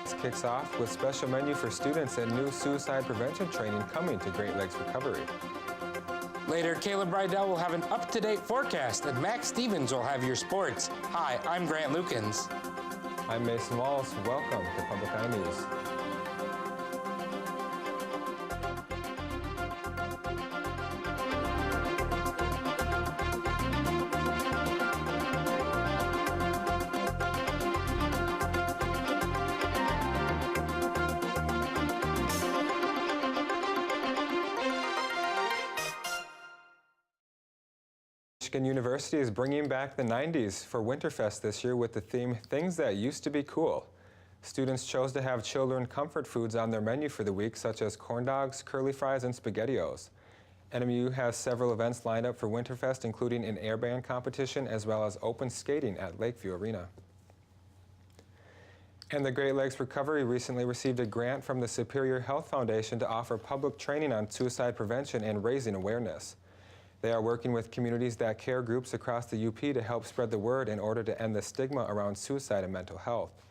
This kicks off with special menu for students and new suicide prevention training coming to Great Lakes Recovery. Later, Caleb Rydell will have an up-to-date forecast, and Max Stevens will have your sports. Hi, I'm Grant Lukens. I'm Mason Wallace. Welcome to Public Eye News. Michigan University is bringing back the 90s for Winterfest this year with the theme Things That Used to Be Cool. Students chose to have children comfort foods on their menu for the week, such as corn dogs, curly fries, and SpaghettiOs. NMU has several events lined up for Winterfest, including an air band competition as well as open skating at Lakeview Arena. And the Great Lakes Recovery recently received a grant from the Superior Health Foundation to offer public training on suicide prevention and raising awareness. They are working with Communities That Care groups across the UP to help spread the word in order to end the stigma around suicide and mental health.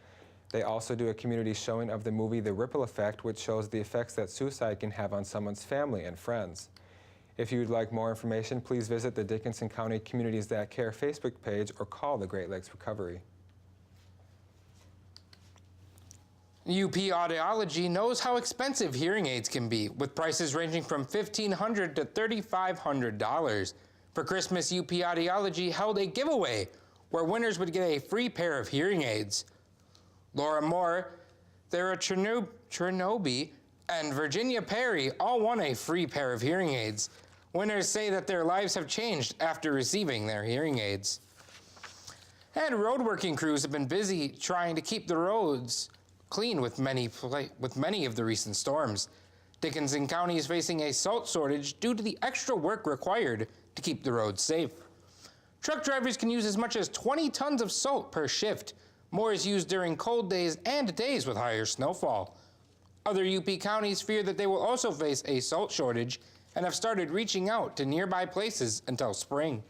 They also do a community showing of the movie The Ripple Effect, which shows the effects that suicide can have on someone's family and friends. If you would like more information, please visit the Dickinson County Communities That Care Facebook page or call the Great Lakes Recovery. UP Audiology knows how expensive hearing aids can be, with prices ranging from $1,500 to $3,500. For Christmas, UP Audiology held a giveaway where winners would get a free pair of hearing aids. Laura Moore, Thera Chernoby, and Virginia Perry all won a free pair of hearing aids. Winners say that their lives have changed after receiving their hearing aids. And roadworking crews have been busy trying to keep the roads clean with many of the recent storms. Dickinson County is facing a salt shortage due to the extra work required to keep the roads safe. Truck drivers can use as much as 20 tons of salt per shift. More is used during cold days and days with higher snowfall. Other UP counties fear that they will also face a salt shortage and have started reaching out to nearby places until spring.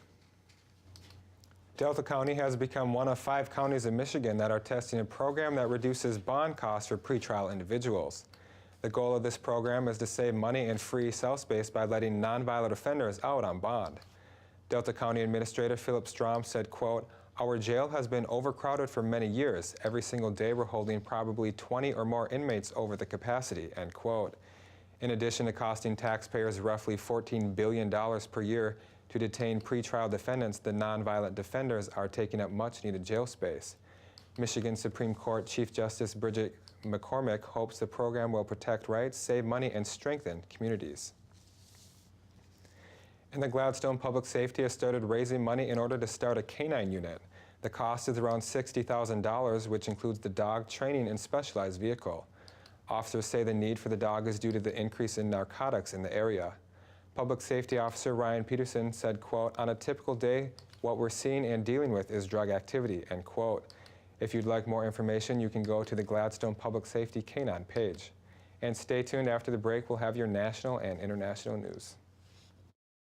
Delta County has become one of 5 counties in Michigan that are testing a program that reduces bond costs for pretrial individuals. The goal of this program is to save money and free cell space by letting nonviolent offenders out on bond. Delta County Administrator Philip Strom said, quote, "Our jail has been overcrowded for many years. Every single day we're holding probably 20 or more inmates over the capacity," end quote. In addition to costing taxpayers roughly $14 billion per year to detain pretrial defendants, the nonviolent defenders are taking up much-needed jail space. Michigan Supreme Court Chief Justice Bridget McCormick hopes the program will protect rights, save money, and strengthen communities. And the Gladstone Public Safety has started raising money in order to start a canine unit. The cost is around $60,000, which includes the dog, training, and specialized vehicle. Officers say the need for the dog is due to the increase in narcotics in the area. Public Safety Officer Ryan Peterson said, quote, "On a typical day, what we're seeing and dealing with is drug activity," end quote. If you'd like more information, you can go to the Gladstone Public Safety Canine page. And stay tuned. After the break, we'll have your national and international news.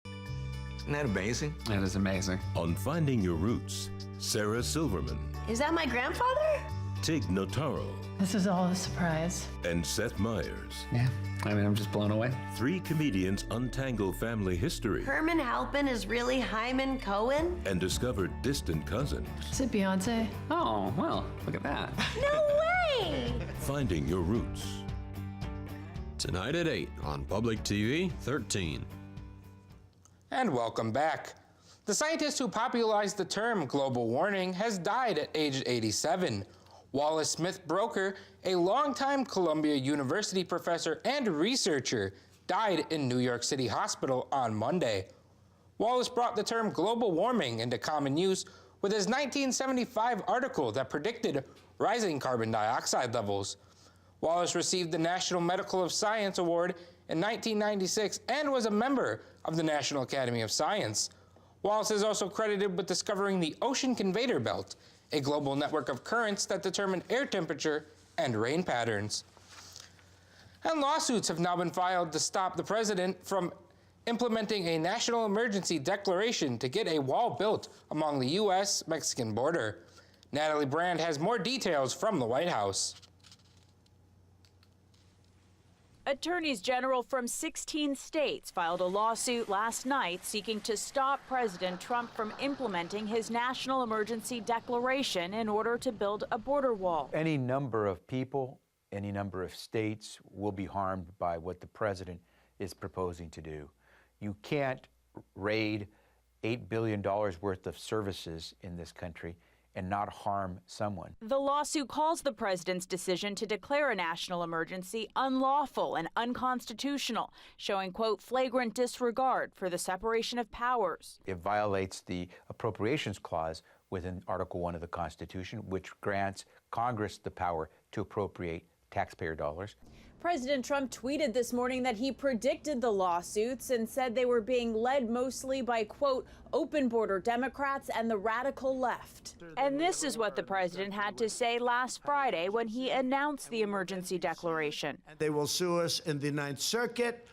Isn't that amazing? That is amazing. On Finding Your Roots, Sarah Silverman, Is that my grandfather? Tig Notaro, This is all a surprise. and Seth Meyers. Yeah, I mean, I'm just blown away. 3 comedians untangle family history Herman Halpin is really Hyman Cohen? and discover distant cousins. Is it Beyonce? Oh, well, look at that. No way! Finding Your Roots. Tonight at 8 on Public TV 13. And welcome back. The scientist who popularized the term global warming has died at age 87. Wallace Smith Broker, a longtime Columbia University professor and researcher, died in New York City Hospital on Monday. Wallace brought the term global warming into common use with his 1975 article that predicted rising carbon dioxide levels. Wallace received the National Medal of Science Award in 1996 and was a member of the National Academy of Science. Wallace is also credited with discovering the Ocean Conveyor Belt, a global network of currents that determine air temperature and rain patterns. And lawsuits have now been filed to stop the president from implementing a national emergency declaration to get a wall built along the U.S.-Mexican border. Natalie Brand has more details from the White House. Attorneys general from 16 states filed a lawsuit last night seeking to stop President Trump from implementing his national emergency declaration in order to build a border wall. Any number of people, any number of states will be harmed by what the president is proposing to do. You can't raid $8 billion worth of services in this country and not harm someone. The lawsuit calls the president's decision to declare a national emergency unlawful and unconstitutional, showing, quote, flagrant disregard for the separation of powers. It violates the Appropriations Clause within Article 1 of the Constitution, which grants Congress the power to appropriate taxpayer dollars. President Trump tweeted this morning that he predicted the lawsuits and said they were being led mostly by, quote, open border Democrats and the radical left. And this is what the president had to say last Friday when he announced the emergency declaration. They will sue us in the Ninth Circuit,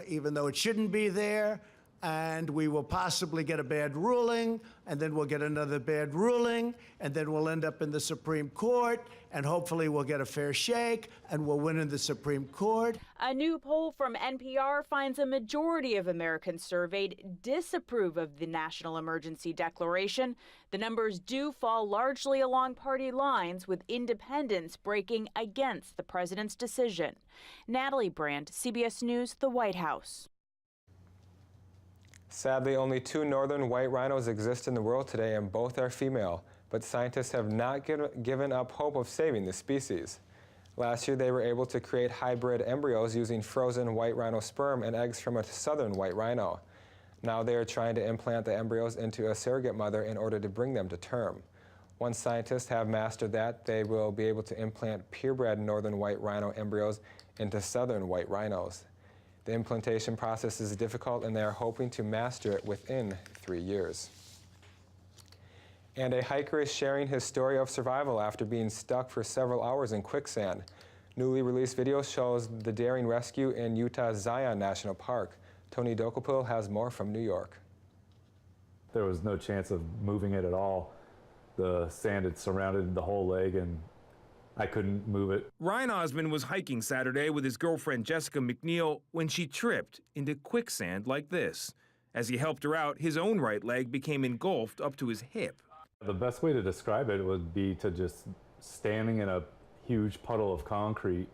even though it shouldn't be there. And we will possibly get a bad ruling, and then we'll get another bad ruling, and then we'll end up in the Supreme Court, and hopefully we'll get a fair shake, and we'll win in the Supreme Court. A new poll from NPR finds a majority of Americans surveyed disapprove of the national emergency declaration. The numbers do fall largely along party lines, with independents breaking against the president's decision. Natalie Brand, CBS News, the White House. Sadly, only 2 northern white rhinos exist in the world today, and both are female, but scientists have not given up hope of saving the species. Last year, they were able to create hybrid embryos using frozen white rhino sperm and eggs from a southern white rhino. Now they are trying to implant the embryos into a surrogate mother in order to bring them to term. Once scientists have mastered that, they will be able to implant purebred northern white rhino embryos into southern white rhinos. The implantation process is difficult, and they are hoping to master it within 3 years. And a hiker is sharing his story of survival after being stuck for several hours in quicksand. Newly released video shows the daring rescue in Utah's Zion National Park. Tony Dokopil has more from New York. There was no chance of moving it at all. The sand had surrounded the whole leg, and I couldn't move it. Ryan Osmond was hiking Saturday with his girlfriend Jessica McNeil when she tripped into quicksand like this. As he helped her out, his own right leg became engulfed up to his hip. The best way to describe it would be to just standing in a huge puddle of concrete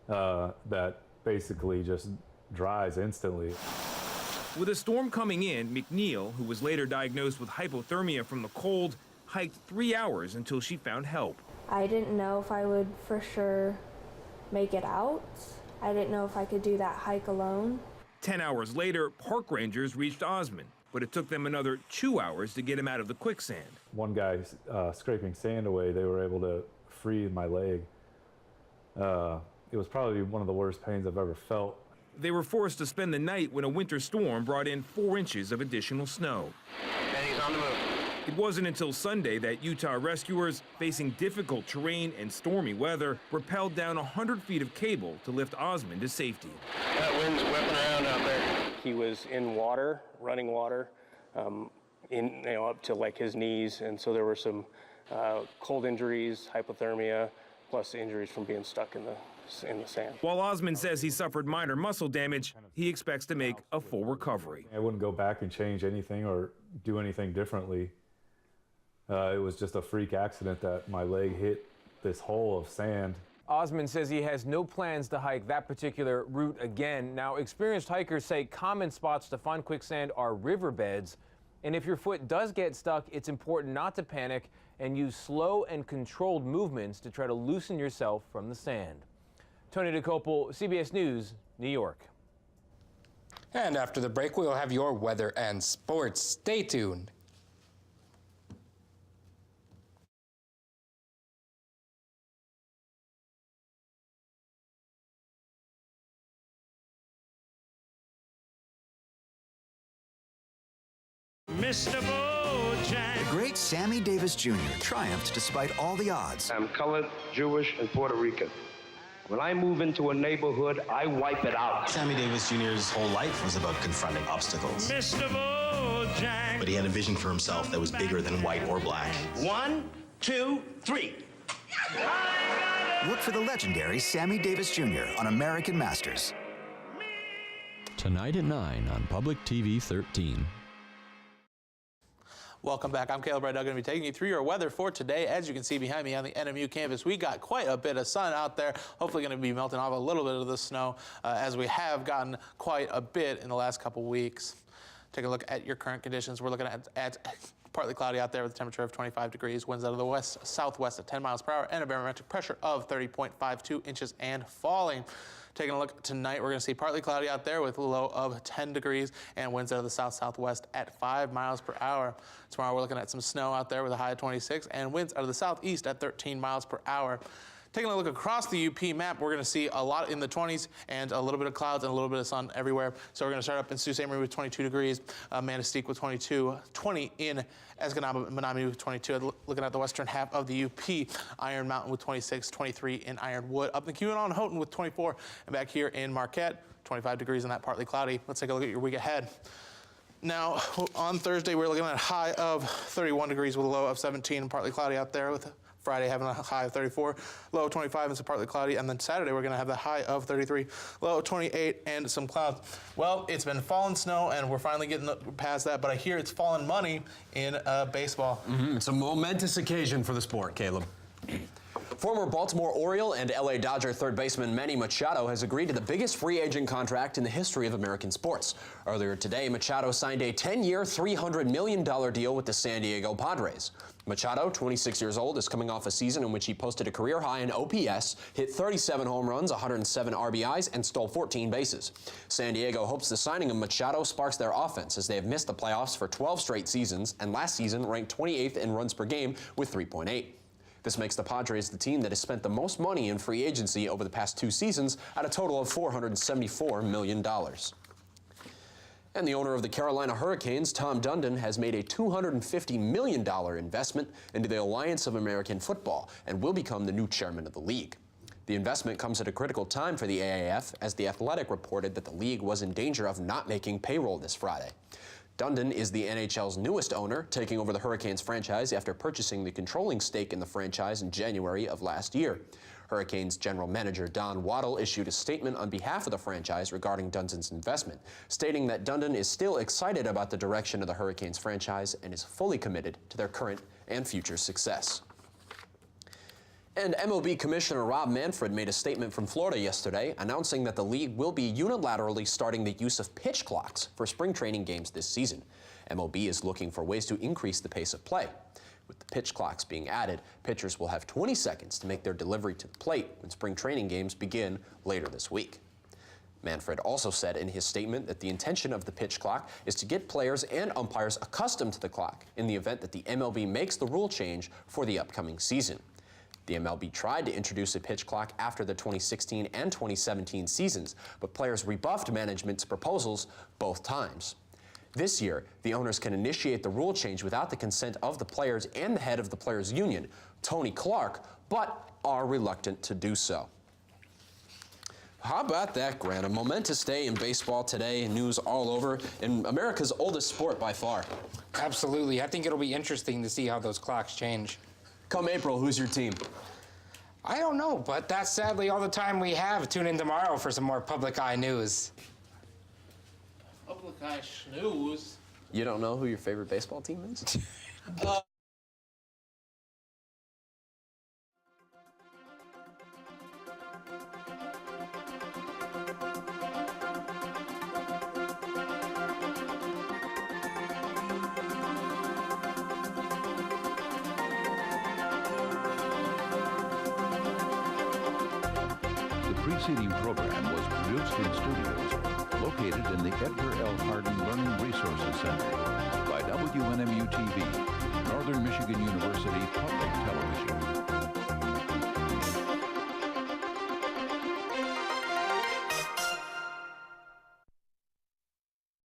that basically just dries instantly. With a storm coming in, McNeil, who was later diagnosed with hypothermia from the cold, hiked 3 hours until she found help. I didn't know if I would for sure make it out. I didn't know if I could do that hike alone. 10 hours later, park rangers reached Osmond, but it took them another 2 hours to get him out of the quicksand. One guy scraping sand away, they were able to free my leg. It was probably one of the worst pains I've ever felt. They were forced to spend the night when a winter storm brought in 4 inches of additional snow. And he's on the move. It wasn't until Sunday that Utah rescuers, facing difficult terrain and stormy weather, rappelled down 100 feet of cable to lift Osmond to safety. That wind's whipping around out there. He was in water, running water, up to like his knees, and so there were some cold injuries, hypothermia, plus injuries from being stuck in the sand. While Osmond says he suffered minor muscle damage, he expects to make a full recovery. I wouldn't go back and change anything or do anything differently. It was just a freak accident that my leg hit this hole of sand. Osmond says he has no plans to hike that particular route again. Now, experienced hikers say common spots to find quicksand are riverbeds. And if your foot does get stuck, it's important not to panic and use slow and controlled movements to try to loosen yourself from the sand. Tony Dokopil, CBS News, New York. And after the break, we'll have your weather and sports. Stay tuned. Mr. Bojangles. The great Sammy Davis Jr. triumphed despite all the odds. I'm colored, Jewish, and Puerto Rican. When I move into a neighborhood, I wipe it out. Sammy Davis Jr.'s whole life was about confronting obstacles. Mr. Bojangles. But he had a vision for himself that was bigger than white or black. 1, 2, 3. Look for the legendary Sammy Davis Jr. on American Masters. Tonight at 9 on Public TV 13. Welcome back. I'm Caleb Rydell, going to be taking you through your weather for today. As you can see behind me on the NMU campus, we got quite a bit of sun out there. Hopefully going to be melting off a little bit of the snow as we have gotten quite a bit in the last couple weeks. Take a look at your current conditions. We're looking at partly cloudy out there with a temperature of 25 degrees, winds out of the west-southwest at 10 miles per hour, and a barometric pressure of 30.52 inches and falling. Taking a look tonight, we're going to see partly cloudy out there with a low of 10 degrees and winds out of the south-southwest at 5 miles per hour. Tomorrow, we're looking at some snow out there with a high of 26 and winds out of the southeast at 13 miles per hour. Taking a look across the UP map, we're going to see a lot in the 20s and a little bit of clouds and a little bit of sun everywhere. So we're going to start up in Sault Ste. Marie with 22 degrees, Manistee with 22, 20 in Escanaba, Menominee with 22. Looking at the western half of the UP, Iron Mountain with 26, 23 in Ironwood. Up in Keweenaw and Houghton with 24, and back here in Marquette, 25 degrees and that partly cloudy. Let's take a look at your week ahead. Now, on Thursday, we're looking at a high of 31 degrees with a low of 17 and partly cloudy out there, with Friday having a high of 34, low of 25 and some partly cloudy. And then Saturday, we're going to have the high of 33, low of 28 and some clouds. Well, it's been falling snow and we're finally getting past that, but I hear it's fallen money in baseball. It's a momentous occasion for the sport, Caleb. Former Baltimore Oriole and LA Dodger third baseman Manny Machado has agreed to the biggest free agent contract in the history of American sports. Earlier today, Machado signed a 10-year, $300 million deal with the San Diego Padres. Machado, 26 years old, is coming off a season in which he posted a career high in OPS, hit 37 home runs, 107 RBIs, and stole 14 bases. San Diego hopes the signing of Machado sparks their offense, as they have missed the playoffs for 12 straight seasons, and last season ranked 28th in runs per game with 3.8. This makes the Padres the team that has spent the most money in free agency over the past 2 seasons at a total of $474 million. And the owner of the Carolina Hurricanes, Tom Dundon, has made a $250 million investment into the Alliance of American Football and will become the new chairman of the league. The investment comes at a critical time for the AAF, as The Athletic reported that the league was in danger of not making payroll this Friday. Dundon is the NHL's newest owner, taking over the Hurricanes franchise after purchasing the controlling stake in the franchise in January of last year. Hurricanes general manager Don Waddle issued a statement on behalf of the franchise regarding Dundon's investment, stating that Dundon is still excited about the direction of the Hurricanes franchise and is fully committed to their current and future success. And MLB Commissioner Rob Manfred made a statement from Florida yesterday announcing that the league will be unilaterally starting the use of pitch clocks for spring training games this season. MLB is looking for ways to increase the pace of play. With the pitch clocks being added, pitchers will have 20 seconds to make their delivery to the plate when spring training games begin later this week. Manfred also said in his statement that the intention of the pitch clock is to get players and umpires accustomed to the clock in the event that the MLB makes the rule change for the upcoming season. The MLB tried to introduce a pitch clock after the 2016 and 2017 seasons, but players rebuffed management's proposals both times. This year, the owners can initiate the rule change without the consent of the players and the head of the players' union, Tony Clark, but are reluctant to do so. How about that, Grant? A momentous day in baseball today, news all over, in America's oldest sport by far. Absolutely. I think it'll be interesting to see how those clocks change. Come April, who's your team? I don't know, but that's sadly all the time we have. Tune in tomorrow for some more Public Eye news. Public Eye snooze? You don't know who your favorite baseball team is? The preceding program was produced in studios located in the Edgar L. Hardin Learning Resources Center by WNMU-TV, Northern Michigan University Public Television.